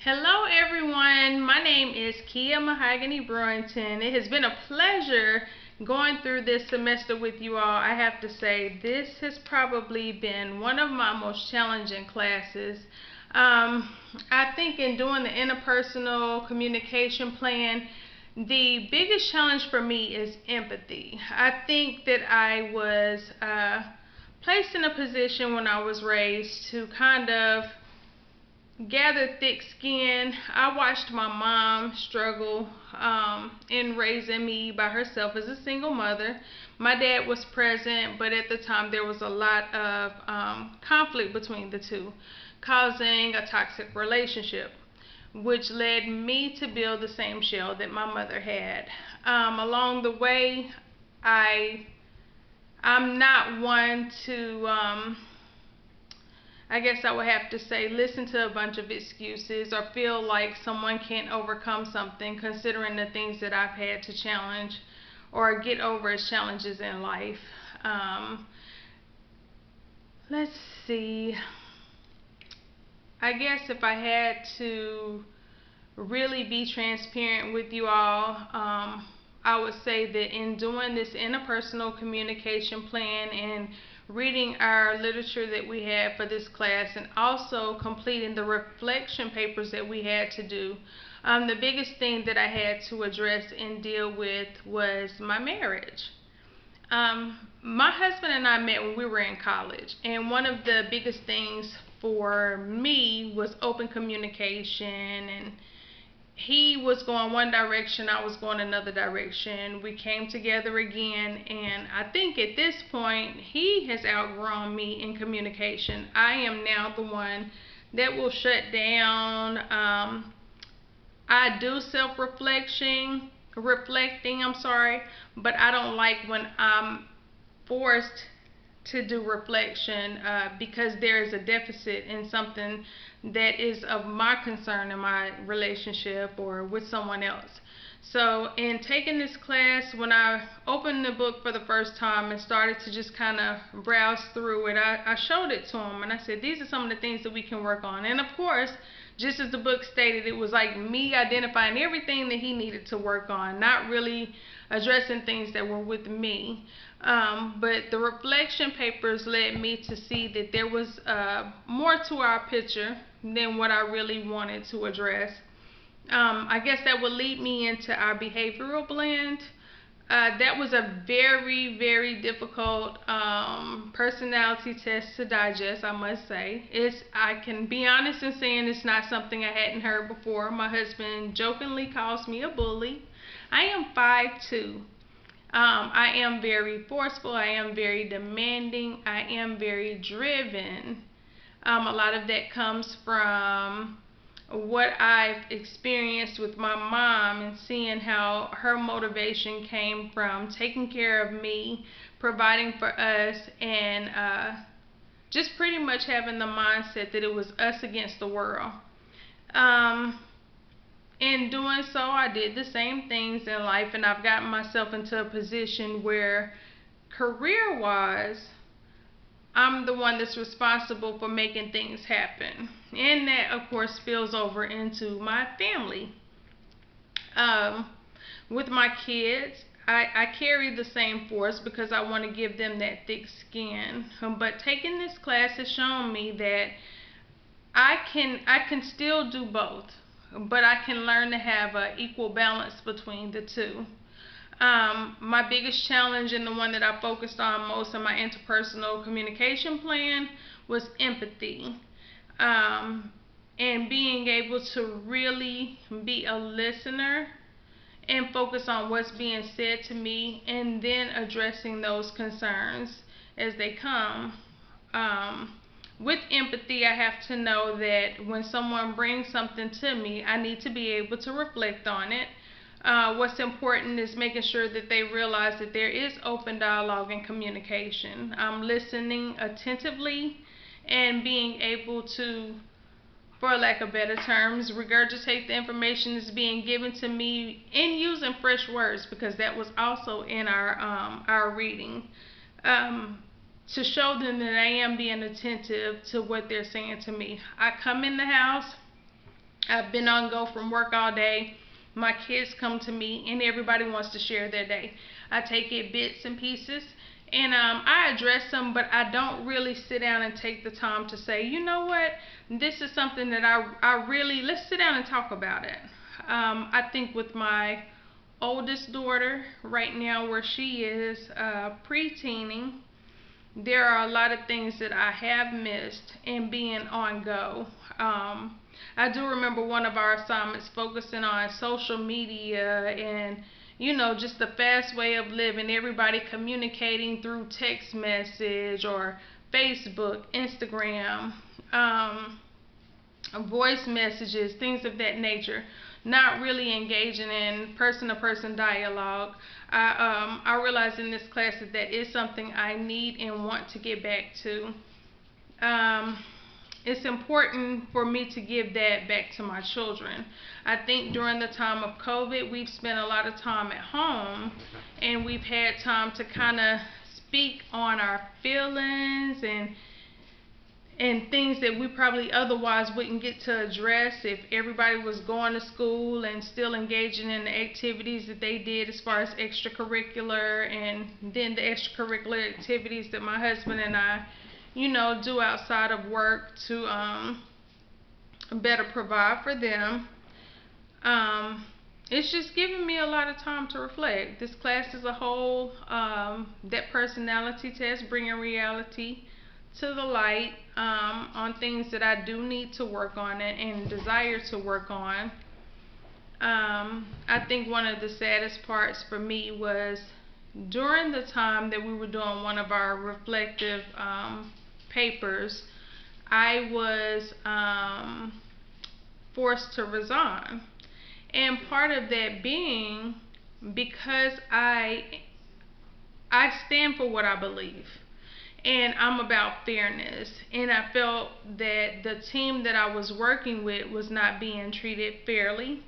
Hello everyone, my name is K.Mahogane Brewington. It has been a pleasure going through this semester with you all. I have to say this has probably been one of my most challenging classes. I think in doing the interpersonal communication plan, the biggest challenge for me is empathy. I think that I was placed in a position when I was raised to kind of gather thick skin. I watched my mom struggle in raising me by herself as a single mother. My dad was present, but at the time there was a lot of conflict between the two, causing a toxic relationship, which led me to build the same shell that my mother had. Along the way, I'm not one to I guess I would have to say listen to a bunch of excuses or feel like someone can't overcome something, considering the things that I've had to challenge or get over as challenges in life. Let's see. I guess if I had to really be transparent with you all, I would say that in doing this interpersonal communication plan and reading our literature that we had for this class and also completing the reflection papers that we had to do, the biggest thing that I had to address and deal with was my marriage. My husband and I met when we were in college, and one of the biggest things for me was open communication, and he was going one direction, I was going another direction. We came together again, and I think at this point he has outgrown me in communication. I am now the one that will shut down. I do reflecting, but I don't like when I'm forced to do reflection because there is a deficit in something that is of my concern in my relationship or with someone else. So in taking this class, when I opened the book for the first time and started to just kind of browse through it, I showed it to him and I said, these are some of the things that we can work on. And of course, just as the book stated, it was like me identifying everything that he needed to work on, not really addressing things that were with me. But the reflection papers led me to see that there was more to our picture than what I really wanted to address. I guess that would lead me into our behavioral blend. That was a very, very difficult personality test to digest, I must say. I can be honest in saying it's not something I hadn't heard before. My husband jokingly calls me a bully. I am 5'2". I am very forceful. I am very demanding. I am very driven. A lot of that comes from what I've experienced with my mom and seeing how her motivation came from taking care of me, providing for us, and just pretty much having the mindset that it was us against the world. In doing so, I did the same things in life, and I've gotten myself into a position where career-wise, I'm the one that's responsible for making things happen. And that, of course, spills over into my family. With my kids, I carry the same force because I want to give them that thick skin. But taking this class has shown me that I can still do both, but I can learn to have an equal balance between the two. My biggest challenge and the one that I focused on most in my interpersonal communication plan was empathy. And being able to really be a listener and focus on what's being said to me and then addressing those concerns as they come. With empathy, I have to know that when someone brings something to me, I need to be able to reflect on it. What's important is making sure that they realize that there is open dialogue and communication. I'm listening attentively and being able to, for lack of better terms, regurgitate the information that's being given to me and using fresh words, because that was also in our reading. To show them that I am being attentive to what they're saying to me. I come in the house, I've been on go from work all day. My kids come to me and everybody wants to share their day. I take it bits and pieces and I address them, but I don't really sit down and take the time to say, you know what, this is something that I really, let's sit down and talk about it. I think with my oldest daughter right now, where she is pre-teening, there are a lot of things that I have missed in being on go. I do remember one of our assignments focusing on social media and, you know, just the fast way of living, everybody communicating through text message or Facebook, Instagram, voice messages, things of that nature, not really engaging in person-to-person dialogue. I realized in this class that that is something I need and want to get back to. It's important for me to give that back to my children. I think during the time of COVID, we've spent a lot of time at home and we've had time to kind of speak on our feelings and things that we probably otherwise wouldn't get to address if everybody was going to school and still engaging in the activities that they did as far as extracurricular, and then the extracurricular activities that my husband and I, you know, do outside of work to better provide for them. It's just giving me a lot of time to reflect. This class as a whole, that personality test, bringing reality to the light on things that I do need to work on and desire to work on. I think one of the saddest parts for me was during the time that we were doing one of our reflective papers, I was forced to resign. And part of that being because I stand for what I believe. And I'm about fairness. And I felt that the team that I was working with was not being treated fairly.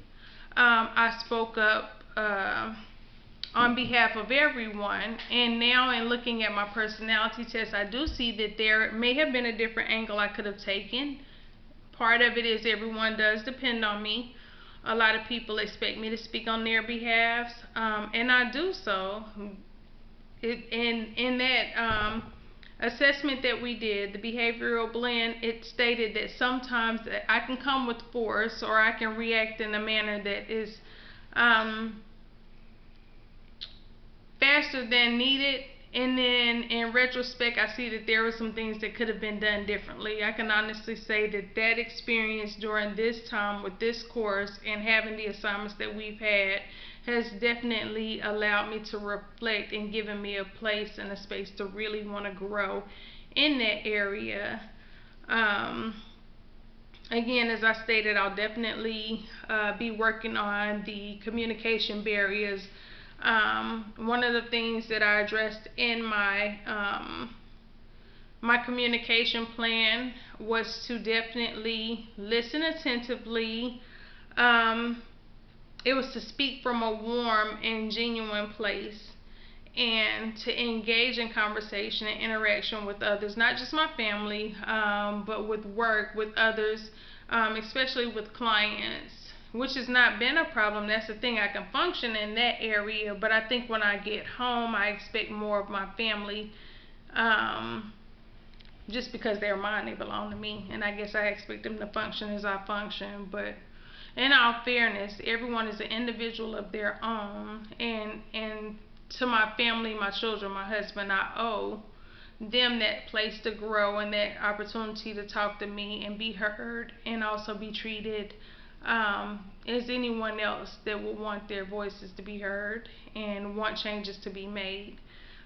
I spoke up on behalf of everyone. And now in looking at my personality test, I do see that there may have been a different angle I could have taken. Part of it is everyone does depend on me. A lot of people expect me to speak on their behalf, and I do so. In that assessment that we did, the behavioral blend, it stated that sometimes I can come with force or I can react in a manner that is faster than needed. And then in retrospect, I see that there were some things that could have been done differently. I can honestly say that that experience during this time with this course and having the assignments that we've had has definitely allowed me to reflect and given me a place and a space to really want to grow in that area. Again, as I stated, I'll definitely be working on the communication barriers. One of the things that I addressed in my my communication plan was to definitely listen attentively. It was to speak from a warm and genuine place and to engage in conversation and interaction with others, not just my family, but with work, with others, especially with clients, which has not been a problem. That's the thing, I can function in that area, but I think when I get home, I expect more of my family, just because they're mine, they belong to me, and I guess I expect them to function as I function. But in all fairness, everyone is an individual of their own, and to my family, my children, my husband, I owe them that place to grow and that opportunity to talk to me and be heard and also be treated as anyone else that would want their voices to be heard and want changes to be made.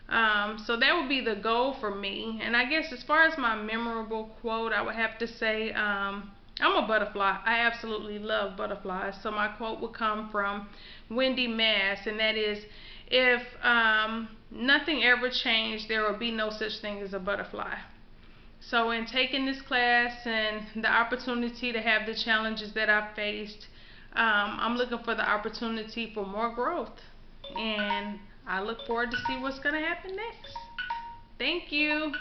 So that would be the goal for me. And I guess as far as my memorable quote, I would have to say I'm a butterfly. I absolutely love butterflies. So my quote would come from Wendy Mass, and that is, if nothing ever changed, there will be no such thing as a butterfly. So in taking this class and the opportunity to have the challenges that I've faced, I'm looking for the opportunity for more growth. And I look forward to see what's going to happen next. Thank you.